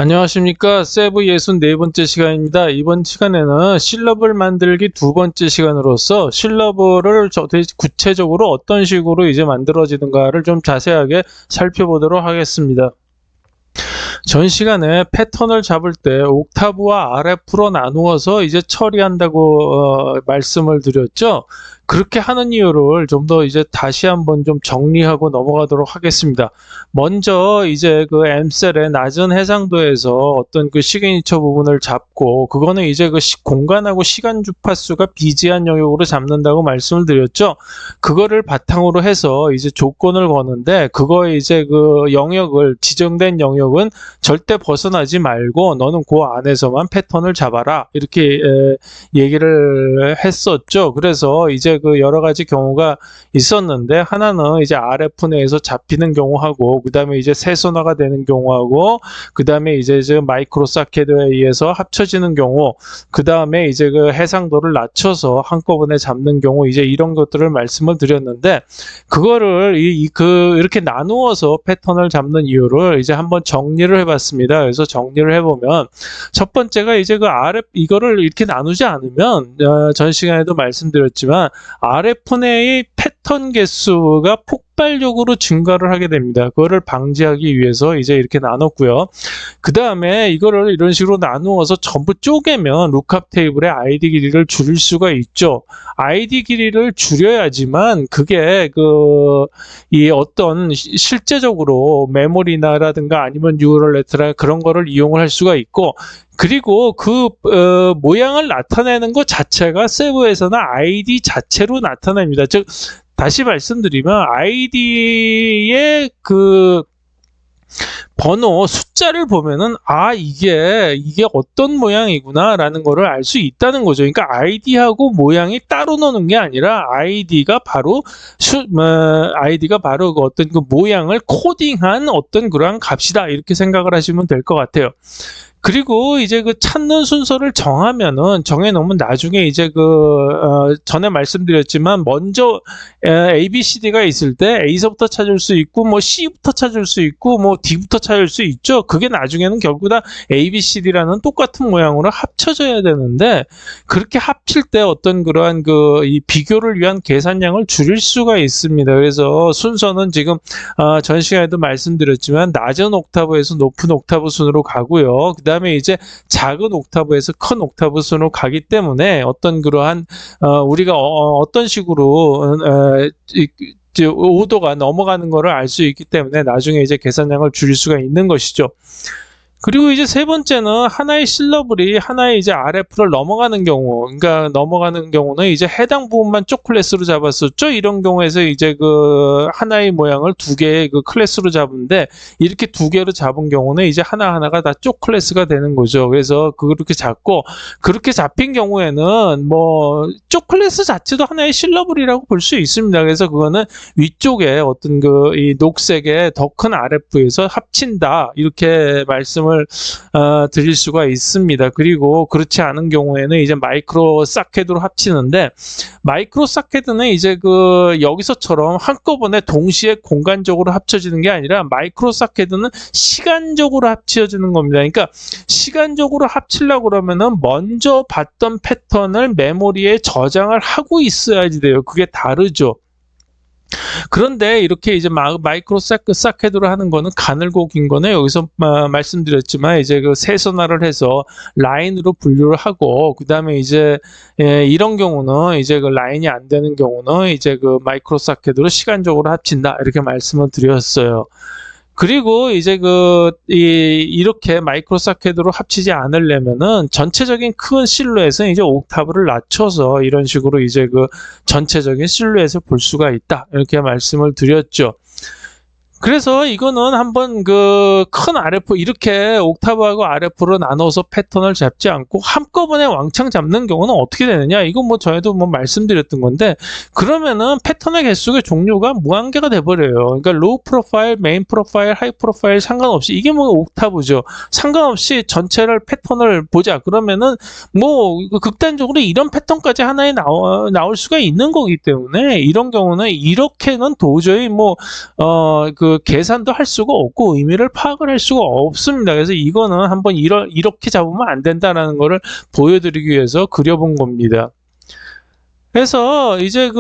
안녕하십니까. 세부 64번째 시간입니다. 이번 시간에는 실러블 만들기 두 번째 시간으로서 실러블을 구체적으로 어떤 식으로 이제 만들어지는가를 좀 자세하게 살펴보도록 하겠습니다. 전 시간에 패턴을 잡을 때 옥타브와 RF로 나누어서 이제 처리한다고 말씀을 드렸죠. 그렇게 하는 이유를 좀 더 이제 다시 한번 좀 정리하고 넘어가도록 하겠습니다. 먼저 이제 그 M셀의 낮은 해상도에서 어떤 그 시그니처 부분을 잡고, 그거는 이제 그 공간하고 시간 주파수가 비제한 영역으로 잡는다고 말씀을 드렸죠. 그거를 바탕으로 해서 이제 조건을 거는데, 그거에 이제 그 영역을, 지정된 영역은 절대 벗어나지 말고 너는 그 안에서만 패턴을 잡아라, 이렇게 얘기를 했었죠. 그래서 이제 그 여러 가지 경우가 있었는데, 하나는 이제 RF 내에서 잡히는 경우하고, 그 다음에 이제 세선화가 되는 경우하고, 그 다음에 이제 마이크로 사켓에 의해서 합쳐지는 경우, 그 다음에 이제 그 해상도를 낮춰서 한꺼번에 잡는 경우, 이제 이런 것들을 말씀을 드렸는데, 그거를 이렇게 나누어서 패턴을 잡는 이유를 이제 한번 정리를 해봤습니다. 그래서 정리를 해보면, 첫 번째가 이제 그 RF, 이거를 이렇게 나누지 않으면, 전 시간에도 말씀드렸지만, RF 내의 패턴 개수가 폭발적으로 증가를 하게 됩니다. 그거를 방지하기 위해서 이제 이렇게 나눴고요. 그 다음에 이거를 이런 식으로 나누어서 전부 쪼개면 룩캅 테이블의 ID 길이를 줄일 수가 있죠. ID 길이를 줄여야지만 그게 이 어떤 실제적으로 메모리나라든가 아니면 뉴럴 네트나 그런 거를 이용을 할 수가 있고, 그리고 모양을 나타내는 것 자체가 세부에서는 ID 자체로 나타납니다. 즉, 다시 말씀드리면 아이디의 번호 숫자를 보면은 이게 어떤 모양이구나 라는 거를 알 수 있다는 거죠. 그러니까 아이디하고 모양이 따로 노는 게 아니라 아이디가 바로 그 어떤 그 모양을 코딩한 어떤 그러한 값이다, 이렇게 생각을 하시면 될 것 같아요. 그리고 이제 그 찾는 순서를 정해놓으면 나중에 이제 전에 말씀드렸지만, 먼저 ABCD가 있을 때 A서부터 찾을 수 있고, 뭐 C부터 찾을 수 있고, 뭐 D부터 찾을 수 있죠. 그게 나중에는 결국 다 ABCD라는 똑같은 모양으로 합쳐져야 되는데, 그렇게 합칠 때 어떤 그러한 이 비교를 위한 계산량을 줄일 수가 있습니다. 그래서 순서는 지금 전 시간에도 말씀드렸지만, 낮은 옥타브에서 높은 옥타브 순으로 가고요. 그 다음에 이제 작은 옥타브에서 큰 옥타브 순으로 가기 때문에 어떤 그러한 우리가 어떤 식으로 오도가 넘어가는 것을 알 수 있기 때문에 나중에 이제 계산량을 줄일 수가 있는 것이죠. 그리고 이제 세 번째는 하나의 실러블이 하나의 이제 RF를 넘어가는 경우, 그러니까 넘어가는 경우는 이제 해당 부분만 쪽 클래스로 잡았었죠. 이런 경우에서 이제 하나의 모양을 두 개의 클래스로 잡은데, 이렇게 두 개로 잡은 경우는 이제 하나하나가 다 쪽 클래스가 되는 거죠. 그래서 그렇게 잡고, 그렇게 잡힌 경우에는 뭐 쪽 클래스 자체도 하나의 실러블이라고 볼 수 있습니다. 그래서 그거는 위쪽에 어떤 이 녹색의 더 큰 RF에서 합친다, 이렇게 말씀을 드릴 수가 있습니다. 그리고 그렇지 않은 경우에는 이제 마이크로 사켓으로 합치는데, 마이크로 사켓은 이제 여기서처럼 한꺼번에 동시에 공간적으로 합쳐지는 게 아니라, 마이크로 사켓은 시간적으로 합쳐지는 겁니다. 그러니까 시간적으로 합치려고 그러면은 먼저 봤던 패턴을 메모리에 저장을 하고 있어야지 돼요. 그게 다르죠. 그런데 이렇게 이제 마이크로 사켓으로 하는 거는 가늘고 긴 거는 여기서 말씀드렸지만, 이제 세선화를 해서 라인으로 분류를 하고, 그 다음에 이제 이런 경우는 이제 라인이 안 되는 경우는 이제 마이크로 사켓으로 시간적으로 합친다, 이렇게 말씀을 드렸어요. 그리고 이제 이렇게 마이크로 사켓으로 합치지 않으려면은 전체적인 큰 실루엣은 이제 옥타브를 낮춰서 이런 식으로 이제 전체적인 실루엣을 볼 수가 있다, 이렇게 말씀을 드렸죠. 그래서 이거는 한번 큰 RF, 이렇게 옥타브하고 RF로 나눠서 패턴을 잡지 않고 한꺼번에 왕창 잡는 경우는 어떻게 되느냐, 이건 뭐 전에도 뭐 말씀드렸던 건데, 그러면은 패턴의 개수의 종류가 무한계가 돼버려요. 그러니까 로우 프로파일, 메인 프로파일, 하이 프로파일 상관없이, 이게 뭐 옥타브죠. 상관없이 전체를 패턴을 보자 그러면은 뭐 극단적으로 이런 패턴까지 하나에 나올 수가 있는 거기 때문에, 이런 경우는 이렇게는 도저히 그 계산도 할 수가 없고 의미를 파악을 할 수가 없습니다. 그래서 이거는 한번 이렇게 잡으면 안 된다라는 거를 보여드리기 위해서 그려본 겁니다. 그래서 이제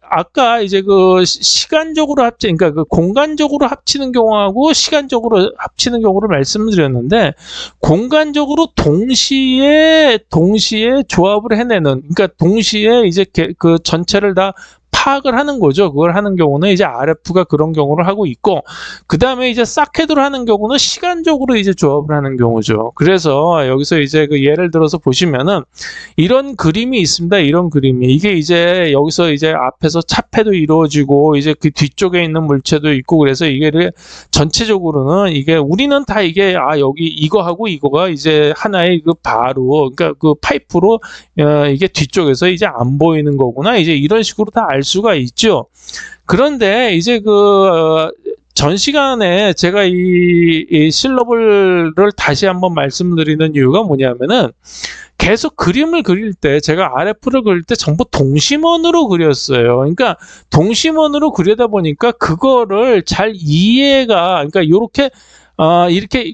아까 이제 시간적으로 그러니까 공간적으로 합치는 경우하고 시간적으로 합치는 경우를 말씀드렸는데, 공간적으로 동시에 조합을 해내는, 그러니까 동시에 이제 그 전체를 다 파악을 하는 거죠. 그걸 하는 경우는 이제 RF가 그런 경우를 하고 있고, 그 다음에 이제 사케드로 하는 경우는 시간적으로 이제 조합을 하는 경우죠. 그래서 여기서 이제 예를 들어서 보시면은 이런 그림이 있습니다. 이런 그림이, 이게 이제 여기서 이제 앞에서 차폐도 이루어지고 이제 그 뒤쪽에 있는 물체도 있고, 그래서 이게 전체적으로는 이게 우리는 다 이게 여기 이거하고 이거가 이제 하나의 바로, 그러니까 그 파이프로 이게 뒤쪽에서 이제 안 보이는 거구나, 이제 이런 식으로 다 알 수가 있죠. 그런데 이제 전 시간에 제가 이 실러블을 다시 한번 말씀드리는 이유가 뭐냐면은, 계속 그림을 그릴 때, 제가 RF를 그릴 때 전부 동심원으로 그렸어요. 그러니까 동심원으로 그리다 보니까 그거를 잘 그러니까 이렇게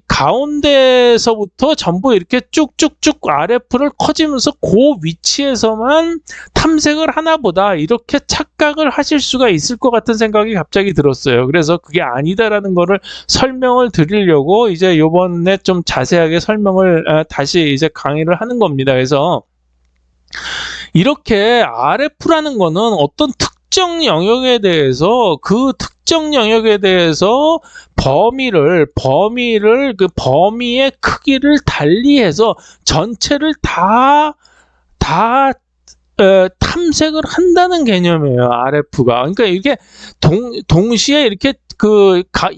가운데서부터 전부 이렇게 쭉쭉쭉 RF를 커지면서 그 위치에서만 탐색을 하나 보다, 이렇게 착각을 하실 수가 있을 것 같은 생각이 갑자기 들었어요. 그래서 그게 아니다라는 거를 설명을 드리려고 이제 요번에 좀 자세하게 설명을 다시 이제 강의를 하는 겁니다. 그래서 이렇게 RF라는 거는 어떤 특정 영역에 대해서 그 범위의 크기를 달리해서 전체를 다 탐색을 한다는 개념이에요, RF가. 그러니까 이게 동시에 이렇게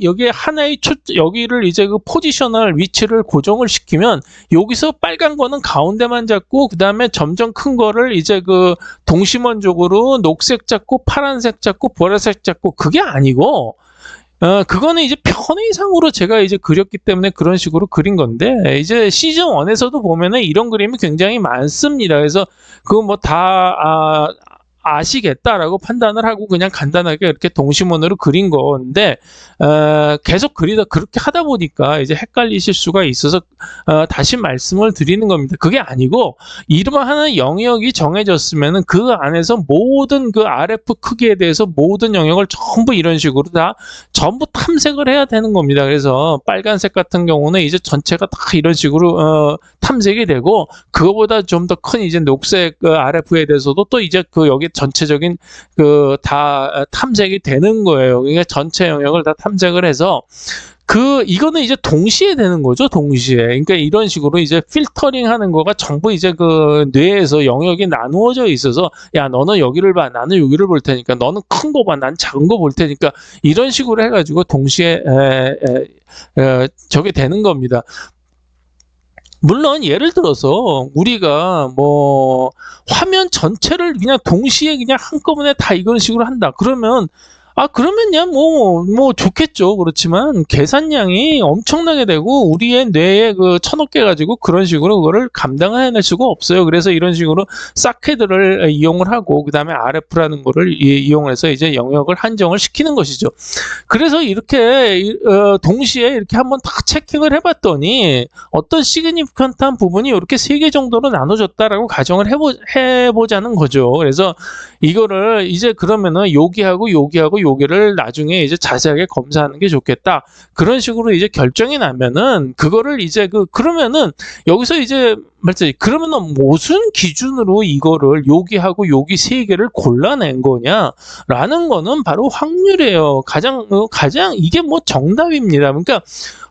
여기에 하나의 여기를 이제 포지셔널 위치를 고정을 시키면, 여기서 빨간 거는 가운데만 잡고, 그 다음에 점점 큰 거를 이제 동심원 쪽으로 녹색 잡고, 파란색 잡고, 보라색 잡고, 그게 아니고, 그거는 이제 편의상으로 제가 이제 그렸기 때문에 그런 식으로 그린 건데, 이제 시즌 1에서도 보면은 이런 그림이 굉장히 많습니다. 그래서 그거 뭐 다 아시겠다라고 판단을 하고 그냥 간단하게 이렇게 동심원으로 그린 건데, 계속 그렇게 하다 보니까 이제 헷갈리실 수가 있어서 다시 말씀을 드리는 겁니다. 그게 아니고, 이러한 영역이 정해졌으면은 그 안에서 모든 그 RF 크기에 대해서 모든 영역을 전부 이런 식으로 전부 탐색을 해야 되는 겁니다. 그래서 빨간색 같은 경우는 이제 전체가 다 이런 식으로 탐색이 되고, 그거보다 좀 더 큰 이제 녹색 RF에 대해서도 또 이제 여기 전체적인 다 탐색이 되는 거예요. 그러니까 전체 영역을 다 탐색을 해서 이거는 이제 동시에 되는 거죠, 동시에. 그러니까 이런 식으로 이제 필터링 하는 거가 전부 이제 뇌에서 영역이 나누어져 있어서, 야, 너는 여기를 봐, 나는 여기를 볼 테니까, 너는 큰 거 봐, 난 작은 거 볼 테니까, 이런 식으로 해가지고 동시에 저게 되는 겁니다. 물론 예를 들어서 우리가 뭐 화면 전체를 그냥 동시에 그냥 한꺼번에 다 이런 식으로 한다, 그러면 그러면야 뭐 좋겠죠. 그렇지만 계산량이 엄청나게 되고 우리의 뇌에 쳐넣게 가지고 그런 식으로 그거를 감당을 해낼 수가 없어요. 그래서 이런 식으로 사케드를 이용을 하고, 그 다음에 RF라는 거를 이용해서 이제 영역을 한정을 시키는 것이죠. 그래서 이렇게 동시에 이렇게 한번 다 체킹을 해봤더니 어떤 시그니피컨트한 부분이 이렇게 3개 정도로 나눠졌다라고 가정을 해보자는 거죠. 그래서 이거를 이제 그러면은 여기하고 여기를 나중에 이제 자세하게 검사하는 게 좋겠다, 그런 식으로 이제 결정이 나면은, 그거를 이제 그러면은 여기서 이제 그러면은 무슨 기준으로 이거를 여기하고 여기 3개를 골라낸 거냐라는 거는 바로 확률이에요. 가장 이게 뭐 정답입니다. 그러니까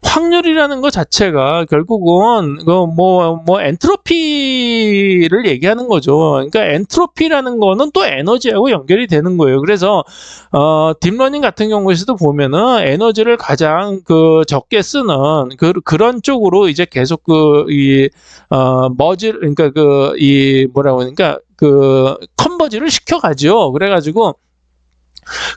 확률이라는 것 자체가 결국은 엔트로피를 얘기하는 거죠. 그러니까 엔트로피라는 거는 또 에너지하고 연결이 되는 거예요. 그래서 딥러닝 같은 경우에서도 보면은 에너지를 가장 적게 쓰는 그런 쪽으로 이제 계속 그러니까 컨버지를 시켜가죠. 그래가지고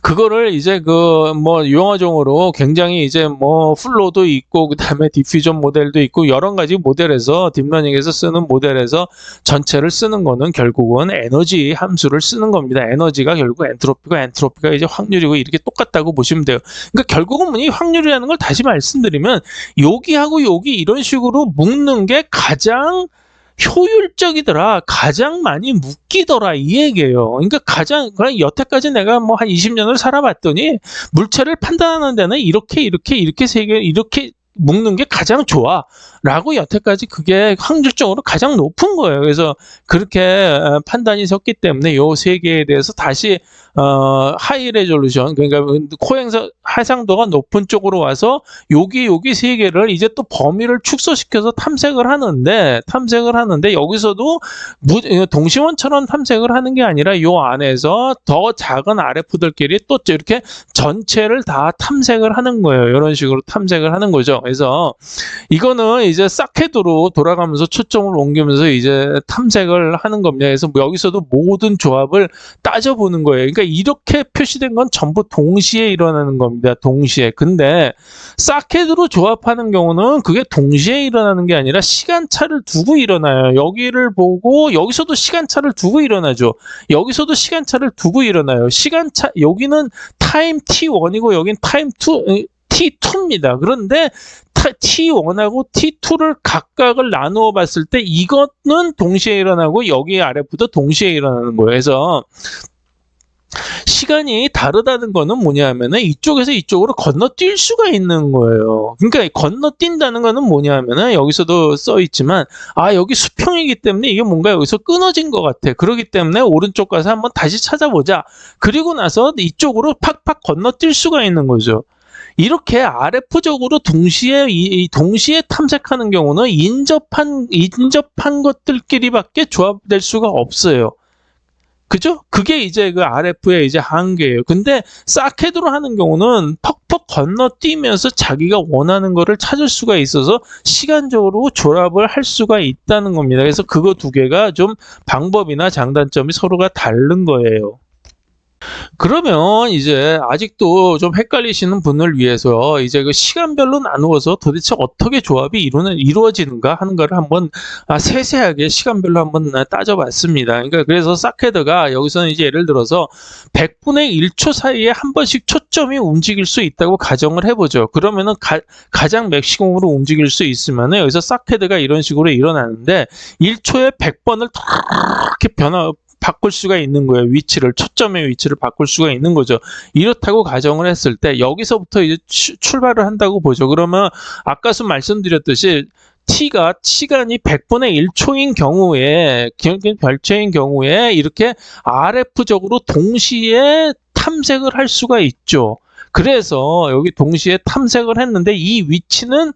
그거를 이제 그 뭐 용어종으로 굉장히 이제 뭐 플로도 있고 그다음에 디퓨전 모델도 있고 여러 가지 모델에서 딥러닝에서 쓰는 모델에서 전체를 쓰는 거는 결국은 에너지 함수를 쓰는 겁니다. 에너지가 결국 엔트로피가 이제 확률이고 이렇게 똑같다고 보시면 돼요. 그러니까 결국은 이 확률이라는 걸 다시 말씀드리면 여기하고 여기 이런 식으로 묶는 게 가장 효율적이더라. 가장 많이 묶이더라. 이 얘기예요. 그러니까 그냥 여태까지 내가 뭐 한 20년을 살아봤더니 물체를 판단하는 데는 이렇게 세 개, 이렇게 묶는 게 가장 좋아. 라고 여태까지 그게 확률적으로 가장 높은 거예요. 그래서 그렇게 판단이 섰기 때문에 요 세 개에 대해서 다시 하이 레졸루션, 그러니까 코행사 해상도가 높은 쪽으로 와서 여기 세 개를 이제 또 범위를 축소시켜서 탐색을 하는데 여기서도 동시원처럼 탐색을 하는 게 아니라 요 안에서 더 작은 RF들끼리 또 이렇게 전체를 다 탐색을 하는 거예요. 이런 식으로 탐색을 하는 거죠. 그래서 이거는 이제 사케드로 돌아가면서 초점을 옮기면서 이제 탐색을 하는 겁니다. 그래서 여기서도 모든 조합을 따져보는 거예요. 그러니까 이렇게 표시된 건 전부 동시에 일어나는 겁니다. 동시에. 근데 사케드로 조합하는 경우는 그게 동시에 일어나는 게 아니라 시간차를 두고 일어나요. 여기를 보고 여기서도 시간차를 두고 일어나죠. 여기서도 시간차를 두고 일어나요. 시간차, 여기는 타임 T1이고 여긴 타임 T2입니다. 그런데 T1하고 T2를 각각을 나누어 봤을 때 이거는 동시에 일어나고 여기 RF도 동시에 일어나는 거예요. 그래서 시간이 다르다는 거는 뭐냐면은 이쪽에서 이쪽으로 건너뛸 수가 있는 거예요. 그러니까 건너뛴다는 거는 뭐냐면은 여기서도 써 있지만 여기 수평이기 때문에 이게 뭔가 여기서 끊어진 것 같아. 그렇기 때문에 오른쪽 가서 한번 다시 찾아보자. 그리고 나서 이쪽으로 팍팍 건너뛸 수가 있는 거죠. 이렇게 RF적으로 동시에 탐색하는 경우는 인접한 것들끼리밖에 조합될 수가 없어요. 그죠? 그게 이제 그 RF의 이제 한계예요. 근데 사케드로 하는 경우는 퍽퍽 건너뛰면서 자기가 원하는 거를 찾을 수가 있어서 시간적으로 조합을 할 수가 있다는 겁니다. 그래서 그거 두 개가 좀 방법이나 장단점이 서로가 다른 거예요. 그러면 이제 아직도 좀 헷갈리시는 분을 위해서 이제 그 시간별로 나누어서 도대체 어떻게 조합이 이루어지는가 하는 거를 한번 세세하게 시간별로 한번 따져봤습니다. 그러니까 그래서 사케드가 여기서는 이제 예를 들어서 100분의 1초 사이에 한 번씩 초점이 움직일 수 있다고 가정을 해보죠. 그러면은 가장 맥시멈으로 움직일 수 있으면은 여기서 사케드가 이런 식으로 일어나는데 1초에 100번을 이렇게 바꿀 수가 있는 거예요. 초점의 위치를 바꿀 수가 있는 거죠. 이렇다고 가정을 했을 때 여기서부터 이제 출발을 한다고 보죠. 그러면 아까서 말씀드렸듯이 시간이 100분의 1초인 경우에, 별체인 경우에 이렇게 RF적으로 동시에 탐색을 할 수가 있죠. 그래서 여기 동시에 탐색을 했는데 이 위치는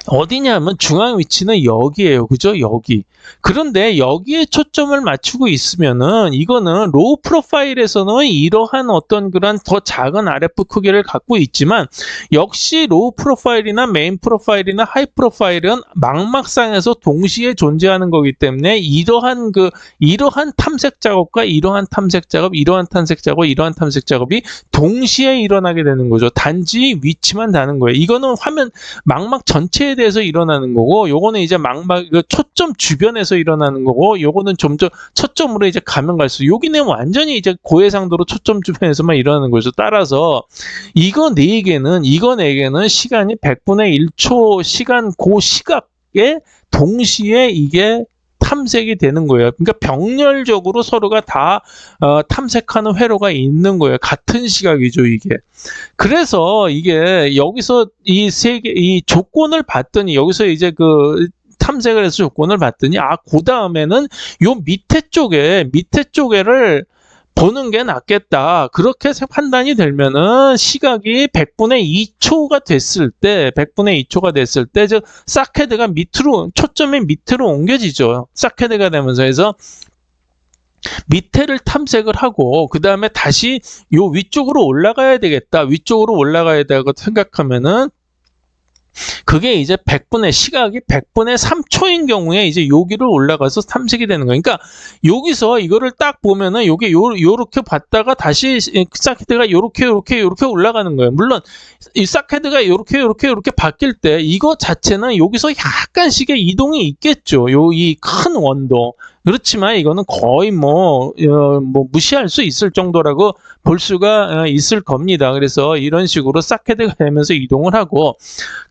어디냐면 중앙 위치는 여기에요. 그죠? 여기. 그런데 여기에 초점을 맞추고 있으면은 이거는 로우 프로파일에서는 이러한 어떤 그런 더 작은 RF 크기를 갖고 있지만 역시 로우 프로파일이나 메인 프로파일이나 하이 프로파일은 망막상에서 동시에 존재하는 거기 때문에 이러한 탐색 작업과 이러한 탐색 작업, 이러한 탐색 작업, 이러한 탐색 작업이 동시에 일어나게 되는 거죠. 단지 위치만 다른 거예요. 이거는 망막 전체에 대해서 일어나는 거고, 요거는 이제 망막 초점 주변에서 일어나는 거고, 요거는 좀 더 초점으로 이제 가면 갈수록 여기는 완전히 이제 고해상도로 초점 주변에서만 일어나는 거죠. 따라서 이거 네 개는 시간이 100분의 1초 시간 시각에 동시에 이게 탐색이 되는 거예요. 그러니까 병렬적으로 서로가 다 탐색하는 회로가 있는 거예요. 같은 시각이죠, 이게. 그래서 이게 여기서 이 조건을 봤더니 여기서 이제 탐색을 해서 조건을 봤더니 그 다음에는 요 밑에 쪽에를 보는 게 낫겠다. 그렇게 판단이 되면은 시각이 100분의 2초가 됐을 때, 즉 사케드가 초점이 밑으로 옮겨지죠. 사케드가 되면서 해서 밑에를 탐색을 하고 그 다음에 다시 요 위쪽으로 올라가야 되겠다. 위쪽으로 올라가야 되고 생각하면은 그게 이제 시각이 100분의 3초인 경우에 이제 여기를 올라가서 탐색이 되는 거예요. 그러니까 여기서 이거를 딱 보면은 요게 요렇게 봤다가 다시 싹헤드가 요렇게 올라가는 거예요. 물론 이 싹헤드가 요렇게 바뀔 때 이거 자체는 여기서 약간씩의 이동이 있겠죠. 이 큰 원도. 그렇지만 이거는 거의 뭐 무시할 수 있을 정도라고 볼 수가 있을 겁니다. 그래서 이런 식으로 싹헤드가 되면서 이동을 하고,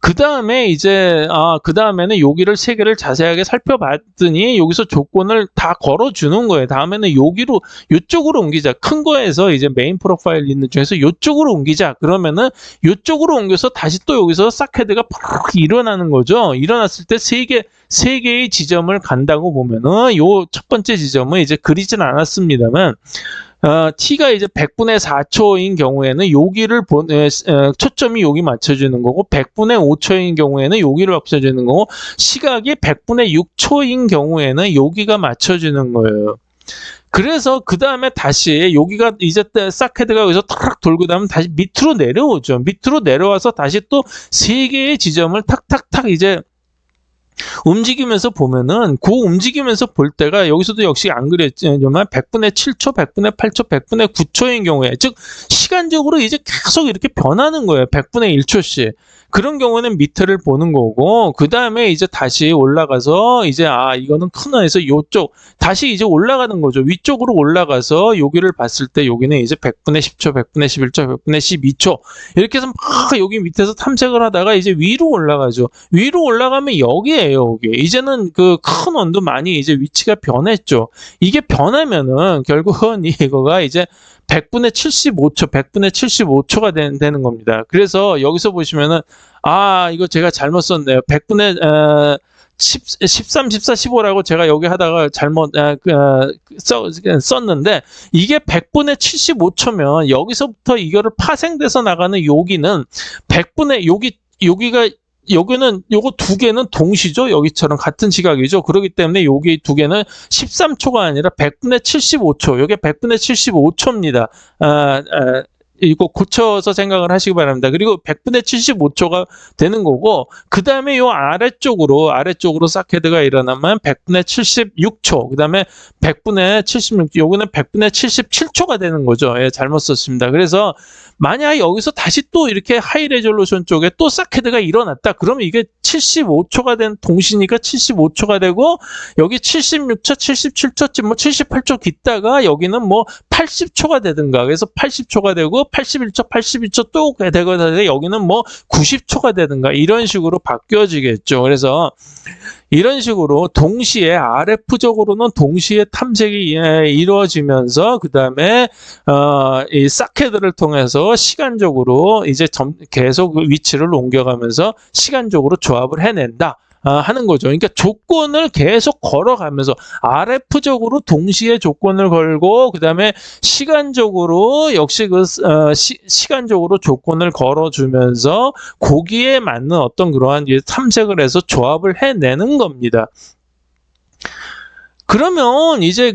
그 다음에는 여기를 세 개를 자세하게 살펴봤더니 여기서 조건을 다 걸어주는 거예요. 다음에는 요쪽으로 옮기자. 큰 거에서 이제 메인 프로파일 있는 중에서 요쪽으로 옮기자. 그러면은 요쪽으로 옮겨서 다시 또 여기서 싹헤드가 팍 일어나는 거죠. 일어났을 때 세 개의 지점을 간다고 보면은 요 첫 번째 지점은 이제 그리진 않았습니다만, t가 이제 100분의 4초인 경우에는 여기를 초점이 여기 맞춰주는 거고, 100분의 5초인 경우에는 여기를 없애주는 거고, 시각이 100분의 6초인 경우에는 여기가 맞춰주는 거예요. 그래서 그 다음에 다시 여기가 이제 싹헤드가 여기서 탁 돌고 나면 다시 밑으로 내려오죠. 밑으로 내려와서 다시 또 세 개의 지점을 탁탁탁 이제 움직이면서 보면은, 그 움직이면서 볼 때가 여기서도 역시 안 그랬지만 100분의 7초, 100분의 8초, 100분의 9초인 경우에, 즉 시간적으로 이제 계속 이렇게 변하는 거예요. 100분의 1초씩. 그런 경우는 밑을 보는 거고, 그 다음에 이제 다시 올라가서 이제 이거는 큰 원에서 요쪽 다시 이제 올라가는 거죠. 위쪽으로 올라가서 여기를 봤을 때 여기는 이제 100분의 10초, 100분의 11초, 100분의 12초 이렇게 해서 막 여기 밑에서 탐색을 하다가 이제 위로 올라가죠. 위로 올라가면 여기에요. 여기 이제는 그 큰 원도 많이 이제 위치가 변했죠. 이게 변하면은 결국은 이거가 이제 100분의 75초, 100분의 75초가 되는 겁니다. 그래서 여기서 보시면은, 이거 제가 잘못 썼네요. 100분의 13, 14, 15라고 제가 여기 하다가 잘못 썼는데, 이게 100분의 75초면 여기서부터 이거를 파생돼서 나가는 여기는 100분의 여기는 요거 두 개는 동시죠. 여기처럼 같은 시각이죠. 그렇기 때문에 여기 두 개는 13초가 아니라 100분의 75초. 요게 100분의 75초입니다. 이거 고쳐서 생각을 하시기 바랍니다. 그리고 100분의 75초가 되는 거고, 그 다음에 요 아래쪽으로 싹헤드가 일어나면 100분의 76초, 그 다음에 100분의 76초, 요거는 100분의 77초가 되는 거죠. 예, 잘못 썼습니다. 그래서 만약 여기서 다시 또 이렇게 하이 레졸루션 쪽에 또 싹헤드가 일어났다. 그러면 이게 75초가 된 동시니까 75초가 되고, 여기 76초, 77초, 뭐 78초 깃다가 여기는 뭐 80초가 되든가. 그래서 80초가 되고 81초, 82초 또 되거나 여기는 뭐 90초가 되든가 이런 식으로 바뀌어지겠죠. 그래서 이런 식으로 동시에 RF적으로는 동시에 탐색이 이루어지면서 그 다음에 이 싹헤드를 통해서 시간적으로 이제 계속 위치를 옮겨가면서 시간적으로 조합을 해낸다. 하는 거죠. 그러니까 조건을 계속 걸어가면서 RF적으로 동시에 조건을 걸고, 그 다음에 시간적으로 역시 시간적으로 조건을 걸어주면서 거기에 맞는 어떤 그러한 탐색을 해서 조합을 해내는 겁니다. 그러면 이제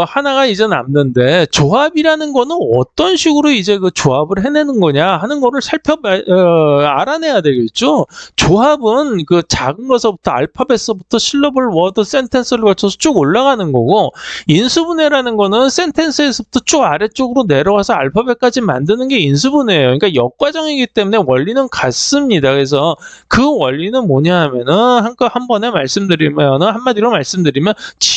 하나가 이제 남는데, 조합이라는 거는 어떤 식으로 이제 조합을 해내는 거냐 하는 거를 알아내야 되겠죠. 조합은 작은 것부터 알파벳서부터 실러블, 워드, 센텐스를 거쳐서 쭉 올라가는 거고, 인수분해라는 거는 센텐스에서부터 쭉 아래쪽으로 내려와서 알파벳까지 만드는 게 인수분해예요. 그러니까 역과정이기 때문에 원리는 같습니다. 그래서 그 원리는 뭐냐 하면은 한마디로 말씀드리면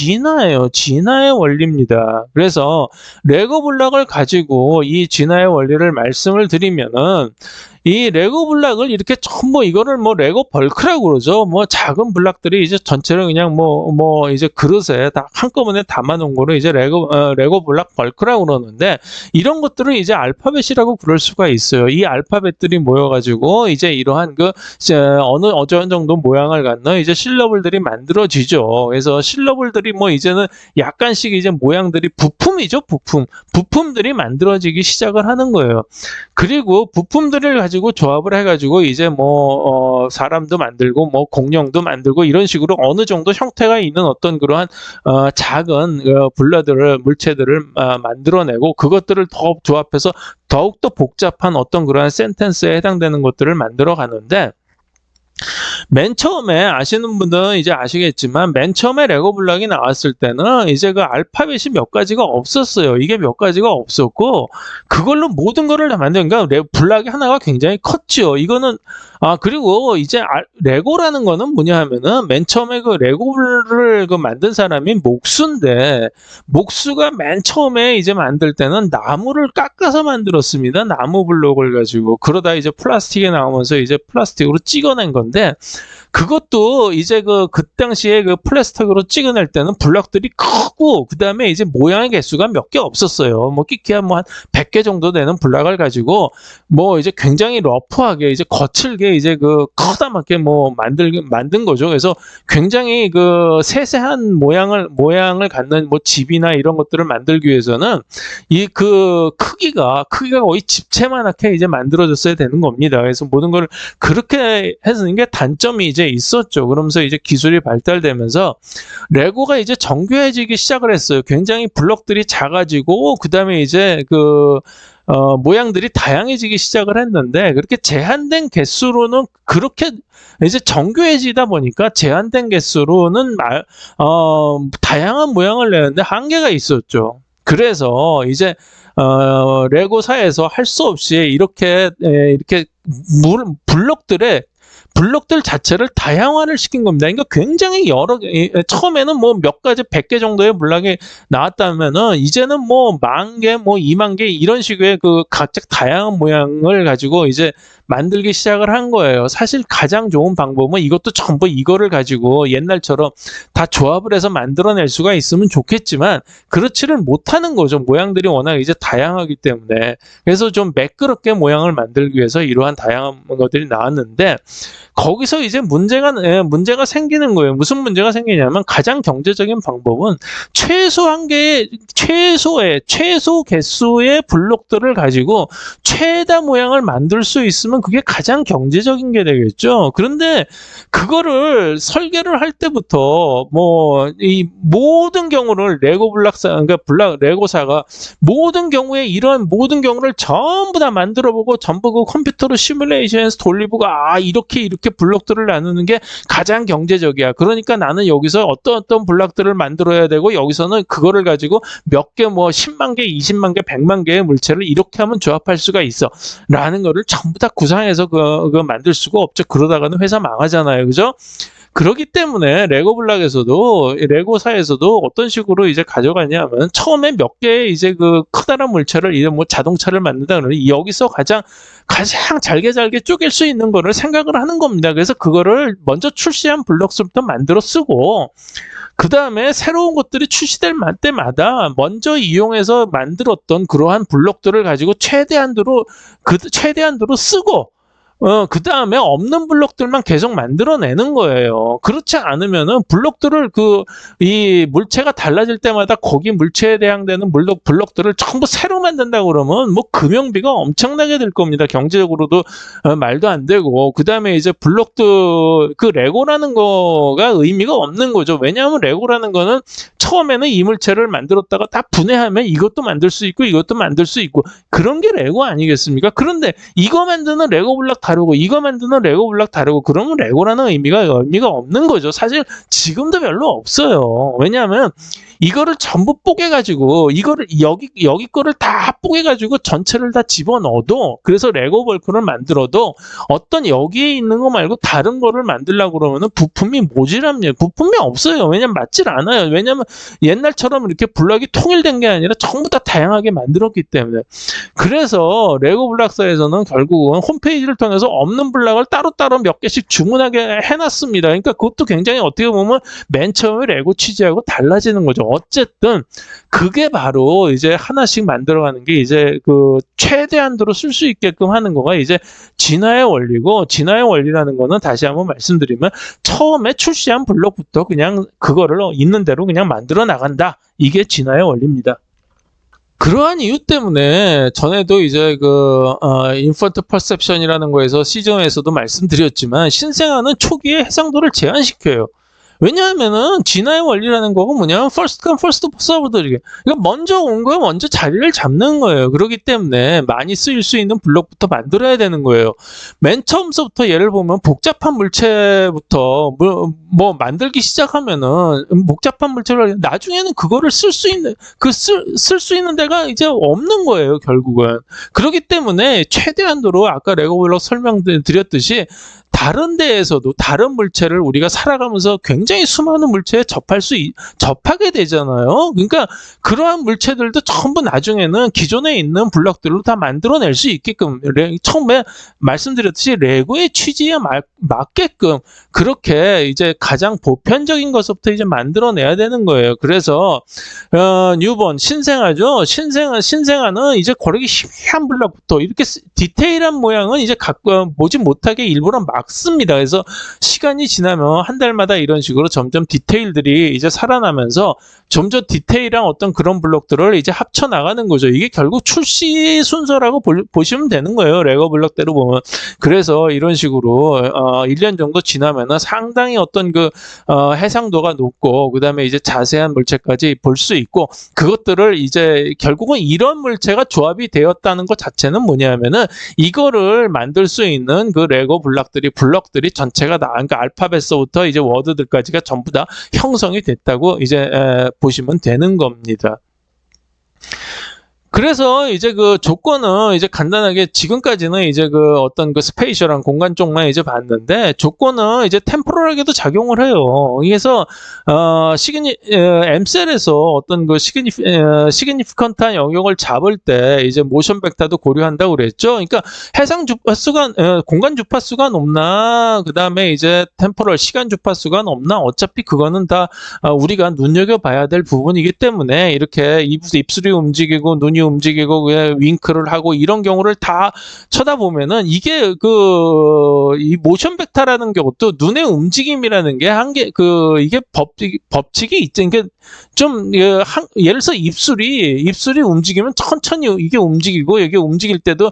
진화예요. 진화의 원리입니다. 그래서 레고 블락을 가지고 이 진화의 원리를 말씀을 드리면은, 이 레고 블락을 이렇게 전부 이거를 레고 벌크라고 그러죠. 작은 블락들이 이제 전체를 그냥 이제 그릇에 다 한꺼번에 담아놓은 거를 이제 레고 블락 벌크라고 그러는데, 이런 것들을 이제 알파벳이라고 부를 수가 있어요. 이 알파벳들이 모여가지고 이제 이러한 어느 정도 모양을 갖는 이제 실러블들이 만들어지죠. 그래서 실러블들이 이제는 약간씩 이제 모양들이 부품이죠. 부품들이 만들어지기 시작을 하는 거예요. 그리고 부품들을 가지고 조합을 해가지고 이제 사람도 만들고 공룡도 만들고 이런 식으로 어느 정도 형태가 있는 어떤 그러한 작은 물체들을 만들어내고, 그것들을 더 조합해서 더욱더 복잡한 어떤 그러한 센텐스에 해당되는 것들을 만들어 가는데, 맨 처음에 아시는 분들은 이제 아시겠지만 맨 처음에 레고 블락이 나왔을 때는 이제 그 알파벳이 몇 가지가 없었어요. 이게 몇 가지가 없었고 그걸로 모든 거를 다 만든 그러니까 블락이 하나가 굉장히 컸죠. 이거는 그리고 이제 레고라는 거는 뭐냐 하면은 맨 처음에 그 레고를 그 만든 사람이 목수인데 목수가 맨 처음에 이제 만들 때는 나무를 깎아서 만들었습니다. 나무 블록을 가지고 그러다 이제 플라스틱에 나오면서 이제 플라스틱으로 찍어낸 건데 그것도 이제 그 당시에 그 플라스틱으로 찍어낼 때는 블럭들이 크고 그 다음에 이제 모양의 개수가 몇 개 없었어요. 뭐 끼끼야 뭐 한 100개 정도 되는 블럭을 가지고 뭐 이제 굉장히 러프하게 이제 거칠게 이제 그 커다랗게 뭐 만든 거죠. 그래서 굉장히 그 세세한 모양을 갖는 뭐 집이나 이런 것들을 만들기 위해서는 이 그 크기가 거의 집채만하게 이제 만들어졌어야 되는 겁니다. 그래서 모든 걸 그렇게 해서 이게 단점이 이제 있었죠. 그러면서 이제 기술이 발달되면서 레고가 이제 정교해지기 시작을 했어요. 굉장히 블럭들이 작아지고 그다음에 이제 모양들이 다양해지기 시작을 했는데 그렇게 제한된 개수로는 그렇게 이제 정교해지다 보니까 제한된 개수로는 다양한 모양을 내는데 한계가 있었죠. 그래서 이제 레고사에서 할 수 없이 이렇게 블록들 자체를 다양화를 시킨 겁니다. 그러니까 굉장히 처음에는 뭐 몇 가지 100개 정도의 블록이 나왔다면은 이제는 뭐 10,000개, 뭐 20,000개 이런 식의 그 각각 다양한 모양을 가지고 이제 만들기 시작을 한 거예요. 사실 가장 좋은 방법은 이것도 전부 이거를 가지고 옛날처럼 다 조합을 해서 만들어낼 수가 있으면 좋겠지만 그렇지를 못하는 거죠. 모양들이 워낙 이제 다양하기 때문에. 그래서 좀 매끄럽게 모양을 만들기 위해서 이러한 다양한 것들이 나왔는데 거기서 이제 문제가 생기는 거예요. 무슨 문제가 생기냐면 가장 경제적인 방법은 최소 개수의 블록들을 가지고 최다 모양을 만들 수 있으면 그게 가장 경제적인 게 되겠죠. 그런데 그거를 설계를 할 때부터 뭐 이 모든 경우를 레고사가 모든 경우에 이런 모든 경우를 전부 다 만들어보고 전부 그 컴퓨터로 시뮬레이션에서 돌리보고 이렇게 블록들을 나누는 게 가장 경제적이야. 그러니까 나는 여기서 어떤 블록들을 만들어야 되고 여기서는 그거를 가지고 몇 개 뭐 10만 개, 20만 개, 100만 개의 물체를 이렇게 하면 조합할 수가 있어. 라는 거를 전부 다 구상해서 그거 만들 수가 없죠. 그러다가는 회사 망하잖아요. 그죠? 그렇기 때문에 레고사에서도 어떤 식으로 이제 가져가냐면 처음에 몇 개의 이제 그 커다란 물체를 이제 뭐 자동차를 만든다 그러면 여기서 가장 잘게 쪼갤 수 있는 거를 생각을 하는 겁니다. 그래서 그거를 먼저 출시한 블록부터 만들어 쓰고 그 다음에 새로운 것들이 출시될 때마다 먼저 이용해서 만들었던 그러한 블록들을 가지고 최대한으로 쓰고 그 다음에 없는 블록들만 계속 만들어내는 거예요. 그렇지 않으면은 블록들을 이 물체가 달라질 때마다 거기 물체에 해당되는 블록들을 전부 새로 만든다 그러면 뭐 금형비가 엄청나게 들 겁니다. 경제적으로도 말도 안 되고 그 다음에 이제 레고라는 거가 의미가 없는 거죠. 왜냐하면 레고라는 거는 처음에는 이 물체를 만들었다가 다 분해하면 이것도 만들 수 있고 이것도 만들 수 있고 그런 게 레고 아니겠습니까? 그런데 이거 만드는 레고 블록 다르고 이거 만드는 레고 블록 다르고 그러면 레고라는 의미가 없는 거죠. 사실 지금도 별로 없어요. 왜냐하면 이거를 전부 뽀개가지고 이거를 여기 거를 다 뽀개가지고 전체를 다 집어넣어도 그래서 레고 벌크를 만들어도 어떤 여기에 있는 거 말고 다른 거를 만들려고 그러면은 부품이 모자랍니다. 부품이 없어요. 왜냐면 맞질 않아요. 왜냐면 옛날처럼 이렇게 블럭이 통일된 게 아니라 전부 다 다양하게 만들었기 때문에. 그래서 레고 블록사에서는 결국은 홈페이지를 통해서 없는 블럭을 따로따로 몇 개씩 주문하게 해놨습니다. 그러니까 그것도 굉장히 어떻게 보면 맨 처음에 레고 취지하고 달라지는 거죠. 어쨌든 그게 바로 이제 하나씩 만들어가는 게 이제 그 최대한으로 쓸 수 있게끔 하는 거가 이제 진화의 원리고 진화의 원리라는 거는 다시 한번 말씀드리면 처음에 출시한 블록부터 그냥 그거를 있는 대로 그냥 만들어 나간다. 이게 진화의 원리입니다. 그러한 이유 때문에 전에도 이제 인펀트 퍼셉션이라는 거에서 시즌에서도 말씀드렸지만 신생아는 초기에 해상도를 제한시켜요. 왜냐하면은 진화의 원리라는 거가 뭐냐면 first come first served 이게. 그러니까 먼저 온 거에 먼저 자리를 잡는 거예요. 그렇기 때문에 많이 쓰일 수 있는 블록부터 만들어야 되는 거예요. 맨 처음서부터 예를 보면 복잡한 물체부터 뭐 만들기 시작하면은 복잡한 물체를 나중에는 그거를 쓸 수 있는 쓸 수 있는 데가 이제 없는 거예요, 결국은. 그렇기 때문에 최대한도로 아까 레고 블록 설명드렸듯이 다른 데에서도 다른 물체를 우리가 살아가면서 굉장히 수많은 물체에 접하게 되잖아요. 그러니까 그러한 물체들도 전부 나중에는 기존에 있는 블럭들로 다 만들어낼 수 있게끔 처음에 말씀드렸듯이 레고의 취지에 맞게끔 그렇게 이제 가장 보편적인 것부터 이제 만들어내야 되는 거예요. 그래서 뉴본 신생아죠. 신생아는 이제 고르기 희미한 블럭부터 이렇게 디테일한 모양은 이제 보지 못하게 일부러 막습니다. 그래서 시간이 지나면 한 달마다 이런 식으로 점점 디테일들이 이제 살아나면서 점점 디테일한 어떤 그런 블록들을 이제 합쳐 나가는 거죠. 이게 결국 출시 순서라고 보시면 되는 거예요. 레고 블록대로 보면. 그래서 이런 식으로 1년 정도 지나면은 상당히 어떤 해상도가 높고 그다음에 이제 자세한 물체까지 볼 수 있고 그것들을 이제 결국은 이런 물체가 조합이 되었다는 것 자체는 뭐냐면은 이거를 만들 수 있는 그 레고 블럭들이 전체가 그러니까 알파벳서부터 이제 워드들까지가 전부 다 형성이 됐다고 이제 보시면 되는 겁니다. 그래서 이제 그 조건은 이제 간단하게 지금까지는 이제 그 어떤 그 스페이셜한 공간 쪽만 이제 봤는데 조건은 이제 템포럴하게도 작용을 해요. 그래서 엠셀에서 어떤 그 시그니피컨트한 영역을 잡을 때 이제 모션 벡터도 고려한다고 그랬죠. 그러니까 해상 주파수가 공간 주파수가 높나 그다음에 이제 템포럴 시간 주파수가 높나 어차피 그거는 다 우리가 눈여겨봐야 될 부분이기 때문에 이렇게 입술이 움직이고 눈이 움직이고 윙크를 하고 이런 경우를 다 쳐다보면은 이게 이 모션 벡터라는 것도 눈의 움직임이라는 게 이게 법칙이 있죠. 그러니까 좀 예를 들어서 입술이 움직이면 천천히 이게 움직이고 이게 움직일 때도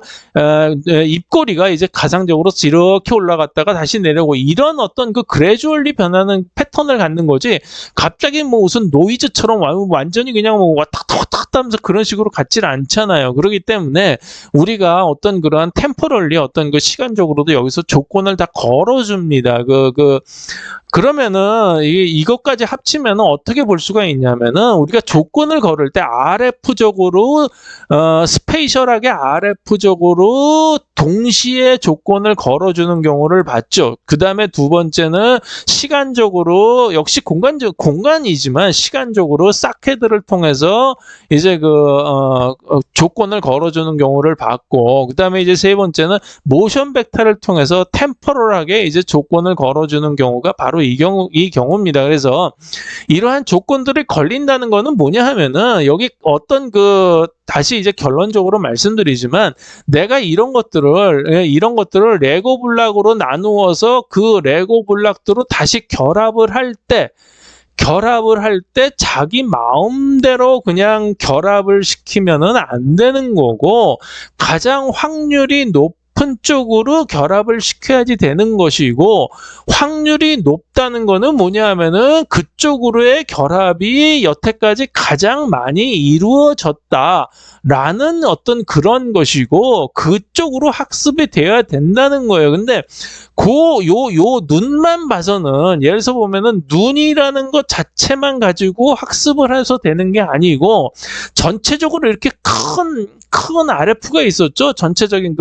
입꼬리가 이제 가상적으로 이렇게 올라갔다가 다시 내려오고 이런 어떤 그 그래주얼리 변하는 패턴을 갖는 거지 갑자기 뭐 무슨 노이즈처럼 완전히 그냥 뭐 왔다 갔다 하면서 그런 식으로 같지는 않잖아요. 그렇기 때문에 우리가 어떤 그런 템포럴리 어떤 그 시간적으로도 여기서 조건을 다 걸어줍니다. 그러면은 이것까지 합치면은 어떻게 볼 수가 있냐면은 우리가 조건을 걸을 때 RF적으로 스페이셜하게 RF적으로 동시에 조건을 걸어주는 경우를 봤죠. 그 다음에 두 번째는 시간적으로 역시 공간이지만 시간적으로 사케드를 통해서 이제 조건을 걸어주는 경우를 봤고 그 다음에 이제 세 번째는 모션 벡터를 통해서 템포럴하게 이제 조건을 걸어주는 경우가 바로 이 경우입니다. 그래서 이러한 조건들이 걸린다는 거는 뭐냐 하면은 여기 어떤 다시 이제 결론적으로 말씀드리지만 내가 이런 것들을 레고 블록으로 나누어서 그 레고 블록들로 다시 결합을 할 때 자기 마음대로 그냥 결합을 시키면은 안 되는 거고 가장 확률이 높은 쪽으로 결합을 시켜야지 되는 것이고 확률이 높다는 거는 뭐냐 하면은 그쪽으로의 결합이 여태까지 가장 많이 이루어졌다라는 어떤 그런 것이고 그쪽으로 학습이 되어야 된다는 거예요. 근데 요 눈만 봐서는 예를 들어서 보면은 눈이라는 것 자체만 가지고 학습을 해서 되는 게 아니고 전체적으로 이렇게 큰 RF가 있었죠. 전체적인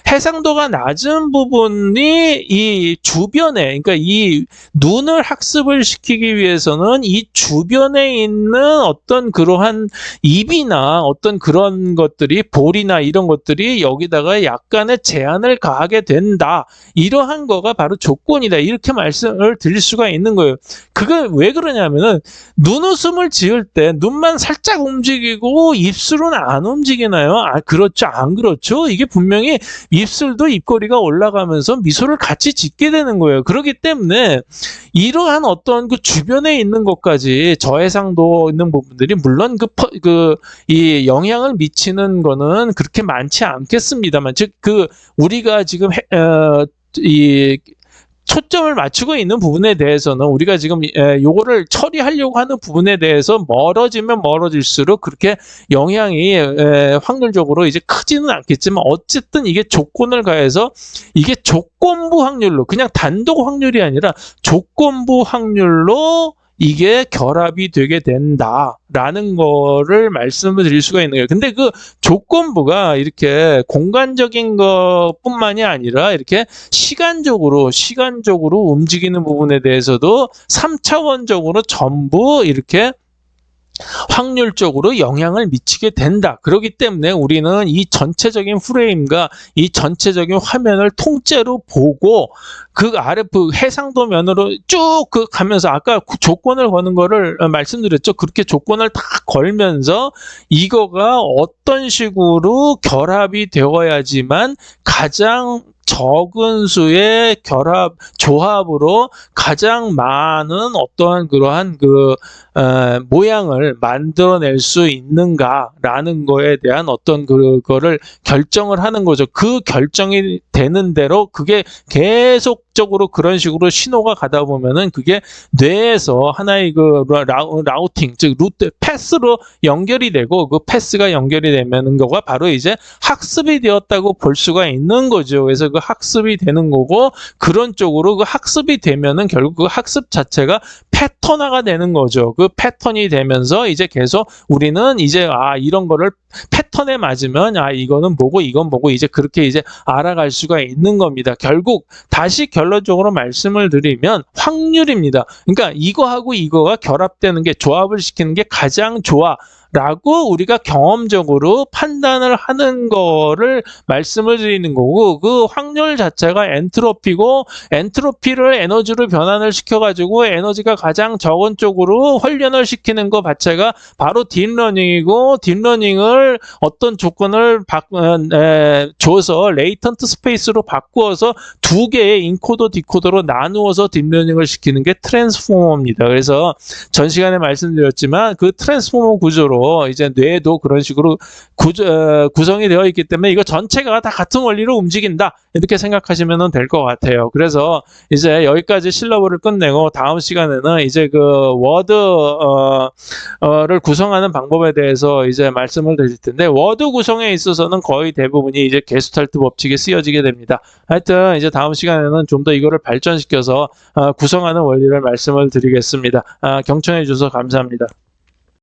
해상도가 낮은 부분이 이 주변에 그러니까 이 눈을 학습을 시키기 위해서는 이 주변에 있는 어떤 그러한 입이나 어떤 그런 것들이 볼이나 이런 것들이 여기다가 약간의 제한을 가하게 된다. 이러한 거가 바로 조건이다. 이렇게 말씀을 드릴 수가 있는 거예요. 그게 왜 그러냐면은 눈웃음을 지을 때 눈만 살짝 움직이고 입술은 안 움직이나요? 그렇죠. 안 그렇죠? 이게 분명히 입술도 입꼬리가 올라가면서 미소를 같이 짓게 되는 거예요. 그렇기 때문에 이러한 어떤 그 주변에 있는 것까지 저해상도 있는 부분들이 물론 이 영향을 미치는 거는 그렇게 많지 않겠습니다만 즉 우리가 지금 초점을 맞추고 있는 부분에 대해서는 우리가 지금 요거를 처리하려고 하는 부분에 대해서 멀어지면 멀어질수록 그렇게 영향이 확률적으로 이제 크지는 않겠지만 어쨌든 이게 조건을 가해서 이게 조건부 확률로 그냥 단독 확률이 아니라 조건부 확률로 이게 결합이 되게 된다라는 거를 말씀을 드릴 수가 있는 거예요. 근데 그 조건부가 이렇게 공간적인 것뿐만이 아니라 이렇게 시간적으로 움직이는 부분에 대해서도 3차원적으로 전부 이렇게 확률적으로 영향을 미치게 된다. 그렇기 때문에 우리는 이 전체적인 프레임과 이 전체적인 화면을 통째로 보고 그 아래 그 해상도 면으로 쭉 그 가면서 아까 조건을 거는 거를 말씀드렸죠. 그렇게 조건을 다 걸면서 이거가 어떤 식으로 결합이 되어야지만 가장 적은 수의 조합으로 가장 많은 어떠한 그러한 모양을 만들어낼 수 있는가라는 거에 대한 어떤 그거를 결정을 하는 거죠. 그 결정이 되는 대로 그게 계속적으로 그런 식으로 신호가 가다 보면은 그게 뇌에서 하나의 그 라우팅, 즉 루트, 패스로 연결이 되고 그 패스가 연결이 되면은 거가 바로 이제 학습이 되었다고 볼 수가 있는 거죠. 그래서 그 학습이 되는 거고 그런 쪽으로 그 학습이 되면은 결국 그 학습 자체가 패턴화가 되는 거죠. 그 패턴이 되면서 이제 계속 우리는 이제 이런 거를 패턴에 맞으면 이거는 뭐고 이건 뭐고 이제 그렇게 이제 알아갈 수가 있는 겁니다. 결국 다시 결론적으로 말씀을 드리면 확률입니다. 그러니까 이거하고 이거가 결합되는 게 조합을 시키는 게 가장 좋아. 라고 우리가 경험적으로 판단을 하는 거를 말씀을 드리는 거고 그 확률 자체가 엔트로피고 엔트로피를 에너지로 변환을 시켜가지고 에너지가 가장 적은 쪽으로 훈련을 시키는 것 자체가 바로 딥러닝이고 딥러닝을 어떤 조건을 줘서 레이턴트 스페이스로 바꾸어서 두 개의 인코더 디코더로 나누어서 딥러닝을 시키는 게 트랜스포머입니다. 그래서 전 시간에 말씀드렸지만 그 트랜스포머 구조로 이제 뇌도 그런 식으로 구성이 되어 있기 때문에 이거 전체가 다 같은 원리로 움직인다 이렇게 생각하시면 될 것 같아요. 그래서 이제 여기까지 실러브를 끝내고 다음 시간에는 이제 그 워드를 구성하는 방법에 대해서 이제 말씀을 드릴 텐데 워드 구성에 있어서는 거의 대부분이 이제 게스탈트 법칙이 쓰여지게 됩니다. 하여튼 이제 다음 시간에는 좀 더 이거를 발전시켜서 구성하는 원리를 말씀을 드리겠습니다. 경청해 주셔서 감사합니다.